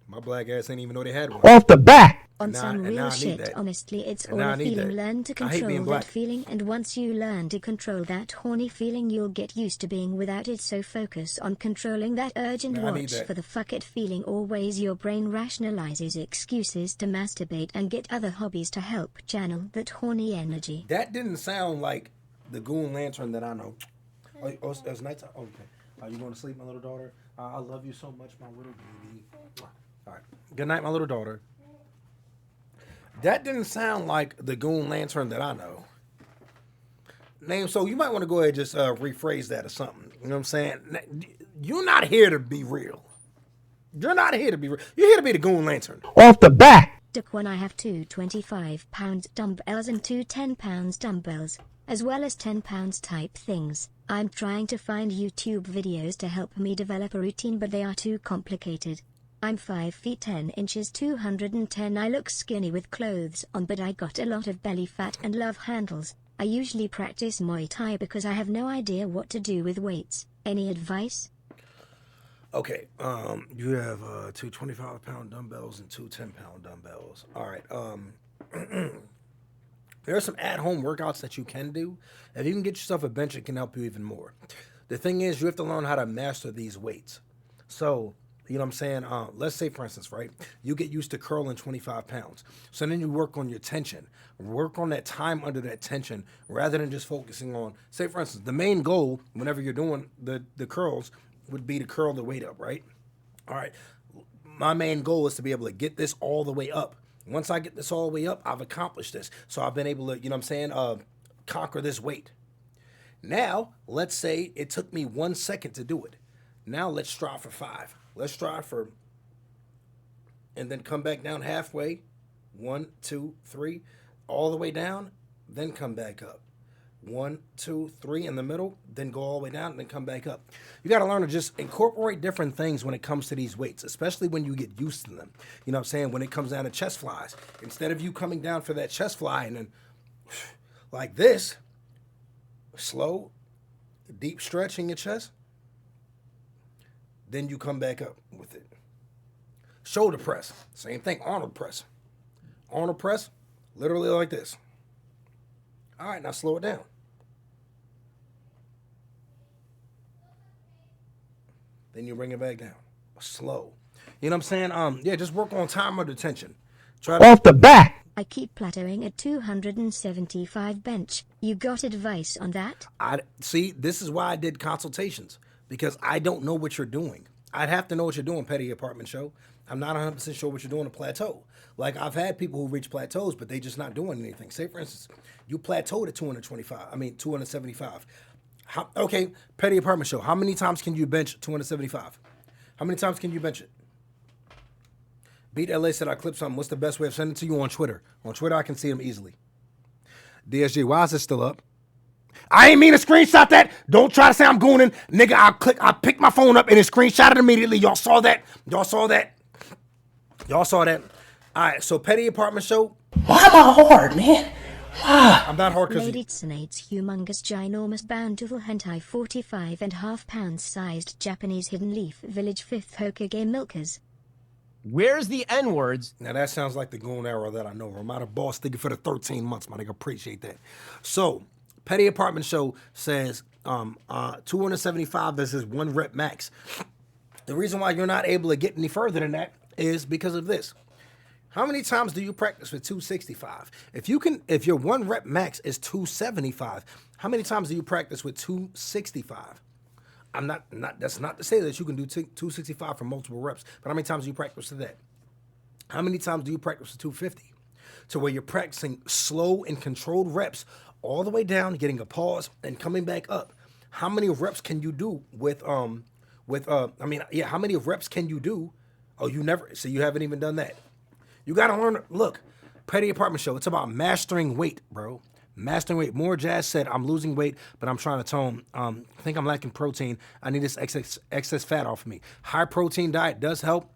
My black ass ain't even know they had one. Off the bat. On Now, some and real now I need shit, that. honestly, it's And all now I a need feeling. that. Learn to I hate being control black. that feeling, and once you learn to control that horny feeling, you'll get used to being without it. So focus on controlling that urge and Now I need watch that. for the fuck it feeling. Always your brain rationalizes excuses to masturbate and get other hobbies to help channel that horny energy. That didn't sound like the goon lantern that I know. Oh, it's nighttime? Oh, okay. Are you going to sleep, my little daughter? I love you so much, my little baby. All right. Good night, my little daughter. That didn't sound like the goon lantern that I know. Name, so you might want to go ahead and just rephrase that or something. You know what I'm saying? You're not here to be real. You're not here to be real. You're here to be the goon lantern. Off the bat. DAQUAN, I have two 25-pound dumbbells and two 10-pound dumbbells, as well as 10-pound type things. I'm trying to find YouTube videos to help me develop a routine, but they are too complicated. I'm 5 feet 10 inches, 210. I look skinny with clothes on, but I got a lot of belly fat and love handles. I usually practice Muay Thai because I have no idea what to do with weights. Any advice? Okay, you have two 25-pound dumbbells and two 10-pound dumbbells. All right, there are some at-home workouts that you can do. If you can get yourself a bench, it can help you even more. The thing is, you have to learn how to master these weights. So, you know what I'm saying? Let's say, for instance, right, you get used to curling 25 pounds. So then you work on your tension. Work on that time under that tension rather than just focusing on, say, for instance, the main goal whenever you're doing the curls would be to curl the weight up, right? All right. My main goal is to be able to get this all the way up. Once I get this all the way up, I've accomplished this. So I've been able to, you know what I'm saying, conquer this weight. Now, let's say it took me 1 second to do it. Now let's strive for 5. Let's strive for, and then come back down halfway. 1, 2, 3, all the way down, then come back up. 1, 2, 3 in the middle, then go all the way down, and then come back up. You got to learn to just incorporate different things when it comes to these weights, especially when you get used to them. You know what I'm saying? When it comes down to chest flies, instead of you coming down for that chest fly and then like this, slow, deep stretch in your chest, then you come back up with it. Shoulder press, same thing, Arnold press. Arnold press, literally like this. All right, now slow it down. Then you bring it back down. Slow. You know what I'm saying? Yeah, just work on time under tension. Try to Off the bat. I keep plateauing at 275 bench. You got advice on that? See, this is why I did consultations, because I don't know what you're doing. I'd have to know what you're doing, Petty Apartment Show. I'm not 100% sure what you're doing to plateau. Like, I've had people who reach plateaus, but they just not doing anything. Say, for instance, you plateaued at 275. Okay, Petty Apartment Show. How many times can you bench 275? How many times can you bench it? Beat LA said I clipped something. What's the best way of sending it to you? On Twitter. On Twitter, I can see them easily. DSG, why is it still up? I ain't mean to screenshot that. Don't try to say I'm gooning. Nigga, I picked my phone up and it screenshotted immediately. Y'all saw that? Y'all saw that? All right, so Petty Apartment Show. Why am I hard, man? I'm not hard because Lady Tsunade's humongous ginormous bountiful hentai 45.5 pounds sized Japanese hidden leaf village 5th Hokage milkers. Where's the N-words? Now that sounds like the goon arrow that I know. I'm out of boss thinking for the 13 months, my nigga. Appreciate that. So, Petty Apartment Show says 275 is his 1 rep max. The reason why you're not able to get any further than that is because of this. How many times do you practice with 265? If your 1 rep max is 275, how many times do you practice with 265? That's not to say that you can do 265 for multiple reps, but how many times do you practice with that? How many times do you practice with 250? To where you're practicing slow and controlled reps all the way down, getting a pause and coming back up. How many reps can you do how many reps can you do? Oh, you haven't even done that. You got to learn, look, Petty Apartment Show, it's about mastering weight, bro. Mastering weight. More Jazz said, I'm losing weight, but I'm trying to tone. I think I'm lacking protein. I need this excess fat off of me. High protein diet does help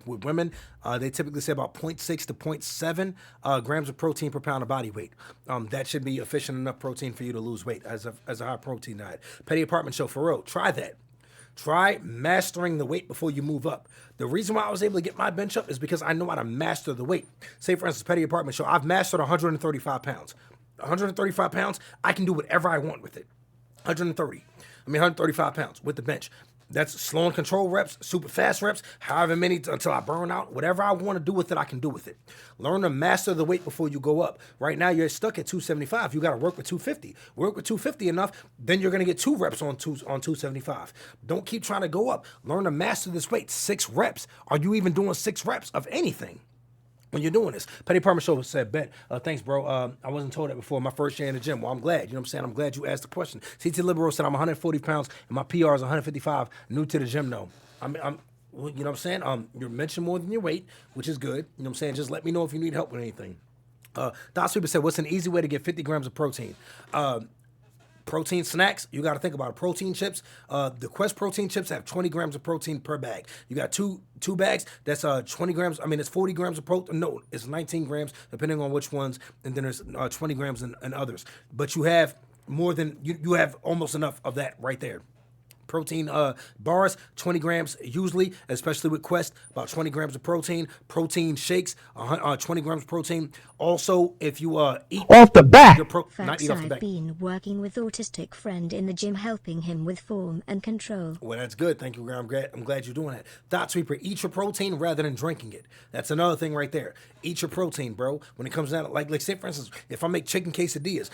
with women. They typically say about 0.6 to 0.7 grams of protein per pound of body weight. That should be efficient enough protein for you to lose weight as a high protein diet. Petty Apartment Show, for real, try that. Try mastering the weight before you move up. The reason why I was able to get my bench up is because I know how to master the weight. Say, for instance, Petty Apartment Show, I've mastered 135 pounds. 135 pounds, I can do whatever I want with it. 135 pounds with the bench. That's slow and control reps, super fast reps, however many until I burn out. Whatever I want to do with it, I can do with it. Learn to master the weight before you go up. Right now, you're stuck at 275. You got to work with 250. Work with 250 enough, then you're going to get 2 reps on 275. Don't keep trying to go up. Learn to master this weight. 6 reps. Are you even doing 6 reps of anything when you're doing this? Petty Parma Show said, bet. Thanks, bro. I wasn't told that before. My first year in the gym. Well, I'm glad. You know what I'm saying? I'm glad you asked the question. CT Libero said I'm 140 pounds and my PR is 155. New to the gym, though. I'm you know what I'm saying? You're mentioning more than your weight, which is good. You know what I'm saying? Just let me know if you need help with anything. Dot Sweeper said, what's an easy way to get 50 grams of protein? Protein snacks, you got to think about it. Protein chips. The Quest protein chips have 20 grams of protein per bag. You got two bags. That's 20 grams. I mean, it's 40 grams of protein. No, it's 19 grams, depending on which ones. And then there's 20 grams in others. But you have more than, you have almost enough of that right there. Protein bars, 20 grams usually, especially with Quest, about 20 grams of protein. Protein shakes, 20 grams of protein. Also, if you eat off the back, not eat off the I've back. been working with autistic friend in the gym, helping him with form and control. Well, that's good. Thank you, I'm glad you're doing that. Dot Sweeper, eat your protein rather than drinking it. That's another thing right there. Eat your protein, bro. When it comes down, like say, for instance, if I make chicken quesadillas,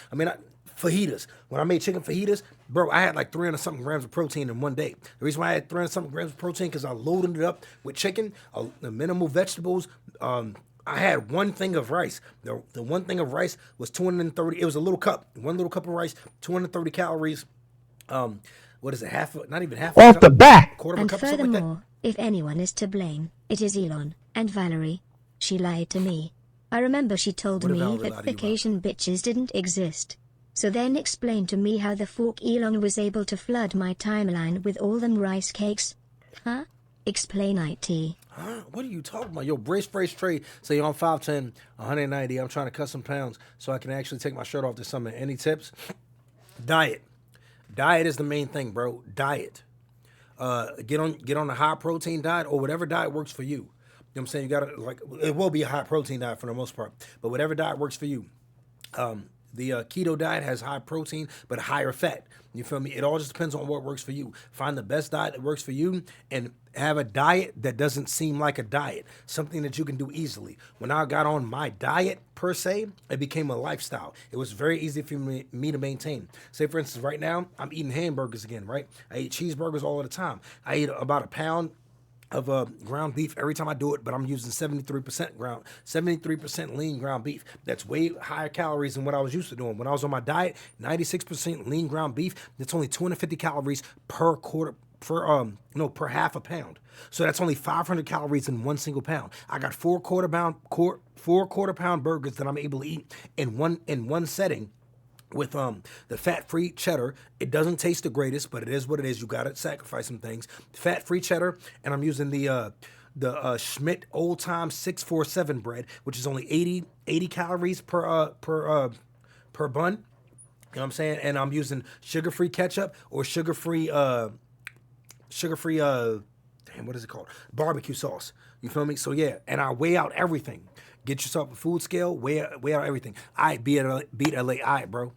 fajitas. When I made chicken fajitas, bro, I had like 300-something grams of protein in one day. The reason why I had 300-something grams of protein because I loaded it up with chicken, the minimal vegetables. I had one thing of rice. The one thing of rice was 230. It was a little cup. One little cup of rice, 230 calories. What is it? Not even half. Off the back. Quarter of And a cup, something like that. furthermore, if anyone is to blame, it is Elon and Valerie. She lied to me. I remember she told What did me Valerie lie that to you about? vacation bitches didn't exist. So then explain to me how the fork Elon was able to flood my timeline with all them rice cakes. Huh? Explain IT. Huh? What are you talking about? Yo, brace trade. Say I'm 5'10", 190. I'm trying to cut some pounds so I can actually take my shirt off this summer. Any tips? Diet. Diet is the main thing, bro. Diet. Get on a high protein diet or whatever diet works for you. You know what I'm saying? You gotta it will be a high protein diet for the most part, but whatever diet works for you. The keto diet has high protein but higher fat. You feel me? It all just depends on what works for you. Find the best diet that works for you and have a diet that doesn't seem like a diet, something that you can do easily. When I got on my diet, per se, it became a lifestyle. It was very easy for me to maintain. Say, for instance, right now, I'm eating hamburgers again, right? I eat cheeseburgers all the time. I eat about a pound of ground beef every time I do it, but I'm using 73% lean ground beef. That's way higher calories than what I was used to doing. When I was on my diet, 96% lean ground beef, that's only 250 calories per half a pound. So that's only 500 calories in one single pound. I got 4 quarter pound burgers that I'm able to eat in one setting. With the fat-free cheddar. It doesn't taste the greatest, but it is what it is. You got to sacrifice some things. Fat-free cheddar, and I'm using the Schmidt Old Time 647 bread, which is only 80 calories per bun. You know what I'm saying? And I'm using sugar-free ketchup or sugar-free what is it called? Barbecue sauce. You feel me? So yeah, and I weigh out everything. Get yourself a food scale, weigh out everything. Beat LA, bro.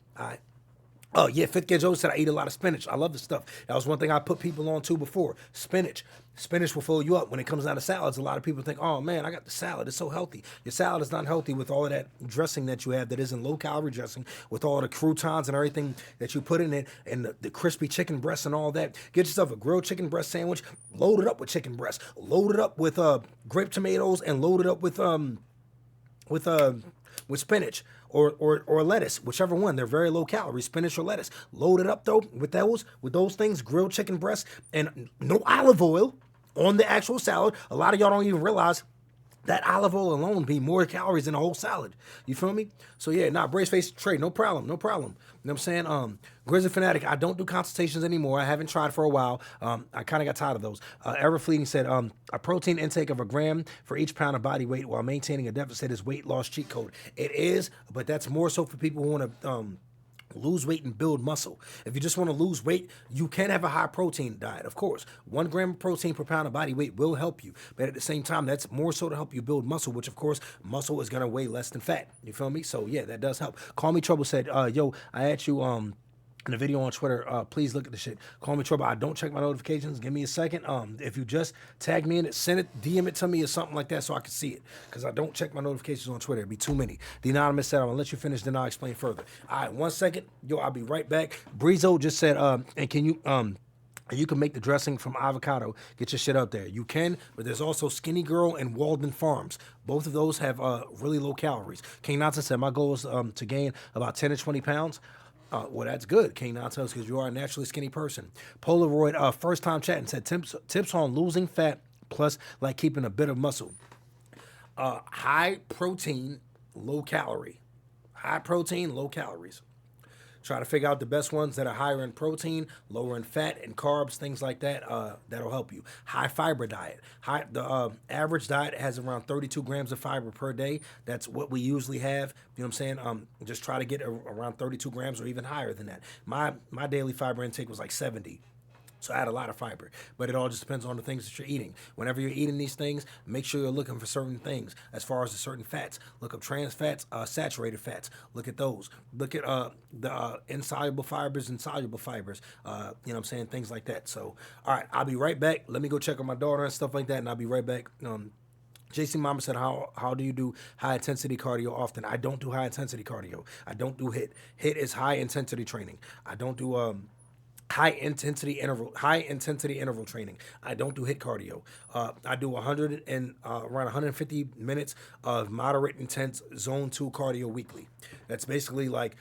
Oh yeah, Fifth Gear Joe said I eat a lot of spinach. I love the stuff. That was one thing I put people on to before. Spinach will fill you up. When it comes down to salads, a lot of people think, oh man, I got the salad. It's so healthy. Your salad is not healthy with all of that dressing that you have that isn't low-calorie dressing, with all the croutons and everything that you put in it, and the crispy chicken breasts and all that. Get yourself a grilled chicken breast sandwich, load it up with chicken breast, load it up with grape tomatoes, and load it up with spinach or lettuce, whichever one. They're very low calorie, spinach or lettuce. Load it up though with those things, grilled chicken breast, and no olive oil on the actual salad. A lot of y'all don't even realize that olive oil alone be more calories than a whole salad. You feel me? So yeah, brace face trade, no problem. You know what I'm saying? Grizzly Fanatic, I don't do consultations anymore. I haven't tried for a while. I kind of got tired of those. Ever Fleeting said, a protein intake of 1 gram for each pound of body weight while maintaining a deficit is weight loss cheat code. It is, but that's more so for people who want to Lose weight and build muscle. If you just want to lose weight, you can have a high protein diet, of course. 1 gram of protein per pound of body weight will help you. But at the same time, that's more so to help you build muscle, which of course, muscle is going to weigh less than fat. You feel me? So yeah, that does help. Call Me Trouble said, yo, I asked you, in the video on Twitter, please look at the shit. Call Me Trouble. I don't check my notifications. Give me a second. If you just tag me in it, send it, DM it to me or something like that so I can see it. Because I don't check my notifications on Twitter. It'd be too many. The Anonymous said, I'm going to let you finish, then I'll explain further. All right, 1 second. Yo, I'll be right back. Breezo just said, and can you can make the dressing from avocado. Get your shit out there. You can, but there's also Skinny Girl and Walden Farms. Both of those have really low calories. King Nonsense said, my goal is to gain about 10 to 20 pounds. Well, that's good, King Nonsense, because you are a naturally skinny person. Polaroid, first time chatting, said tips on losing fat plus like keeping a bit of muscle. High protein, low calorie. High protein, low calories. Try to figure out the best ones that are higher in protein, lower in fat and carbs, things like that. That'll help you. High fiber diet. The average diet has around 32 grams of fiber per day. That's what we usually have. You know what I'm saying? Just try to get around 32 grams or even higher than that. My daily fiber intake was like 70. So I had a lot of fiber, but it all just depends on the things that you're eating. Whenever you're eating these things, make sure you're looking for certain things. As far as the certain fats, look up trans fats, saturated fats. Look at those. Look at the insoluble fibers and soluble fibers. You know what I'm saying? Things like that. So, all right, I'll be right back. Let me go check on my daughter and stuff like that, and I'll be right back. JC Mama said, how do you do high intensity cardio often? I don't do high intensity cardio. I don't do HIIT. HIIT is high intensity training. I don't do high intensity interval training. I don't do HIIT cardio. I do around 150 minutes of moderate intense zone 2 cardio weekly. That's basically like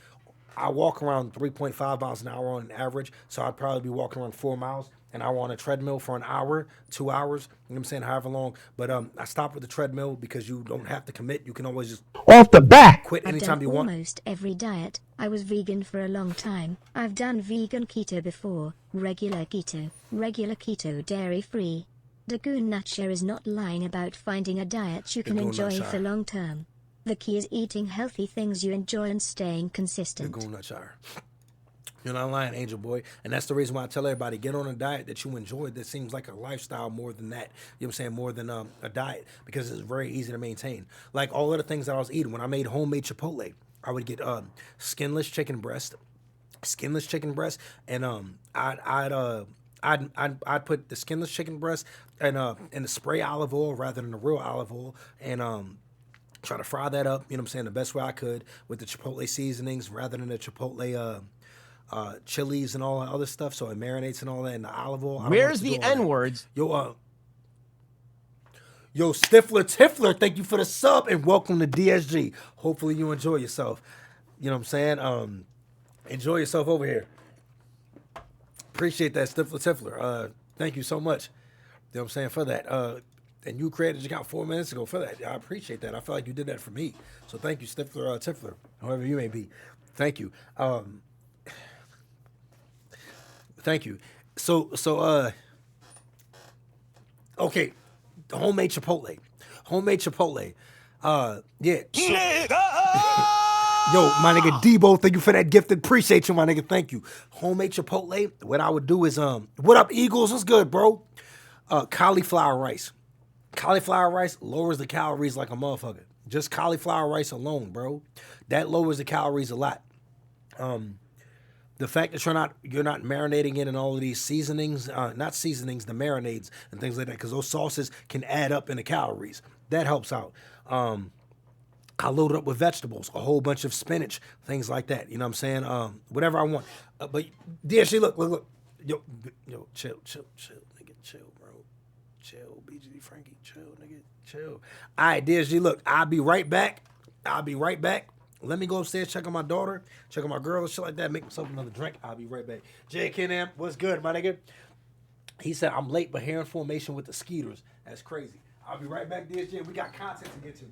I walk around 3.5 miles an hour on average, so I'd probably be walking around 4 miles an hour on a treadmill for an hour, 2 hours, you know what I'm saying, however long. But I stopped with the treadmill because you don't have to commit. You can always just Off the back. quit I've anytime done you want. almost every diet. I was vegan for a long time. I've done vegan keto before, regular keto dairy-free. DAQUAN Nutshare is not lying about finding a diet you can DAQUAN enjoy Nutshire. for long term. The key is eating healthy things you enjoy and staying consistent. DAQUAN. You're not lying, Angel Boy. And that's the reason why I tell everybody, get on a diet that you enjoy that seems like a lifestyle more than that. You know what I'm saying? More than a diet, because it's very easy to maintain. Like all of the things that I was eating when I made homemade Chipotle, I would get skinless chicken breast, and I'd put the skinless chicken breast and in the spray olive oil rather than the real olive oil, and try to fry that up, you know what I'm saying, the best way I could with the Chipotle seasonings rather than the Chipotle chilies and all that other stuff, so it marinates and all that in the olive oil. Where's the N-words? Yo, Stifler Tiffler, thank you for the sub and welcome to DSG. Hopefully you enjoy yourself. You know what I'm saying? Enjoy yourself over here. Appreciate that, Stifler Tiffler. Thank you so much. You know what I'm saying, for that. And you created your account 4 minutes ago for that. I appreciate that. I feel like you did that for me. So thank you, Stifler Tiffler, however you may be. Thank you. Thank you. So, okay, homemade Chipotle. Yeah. Yo, my nigga Debo, thank you for that gifted. Appreciate you, my nigga. Thank you. Homemade Chipotle. What I would do is, what up, Eagles? What's good, bro? Cauliflower rice. Cauliflower rice lowers the calories like a motherfucker. Just cauliflower rice alone, bro. That lowers the calories a lot. The fact that you're not marinating it in all of these seasonings, not seasonings, the marinades and things like that, because those sauces can add up in the calories. That helps out. I load it up with vegetables, a whole bunch of spinach, things like that. You know what I'm saying? Whatever I want. But DSG, look. Yo, chill, nigga, chill, bro. Chill, BGD Frankie, chill, nigga, chill. All right, DSG, look, I'll be right back. Let me go upstairs, check on my daughter, check on my girl, and shit like that, make myself another drink. I'll be right back. Jay Kinam, what's good, my nigga? He said, I'm late, but hair in formation with the Skeeters. That's crazy. I'll be right back, DSG. We got content to get to.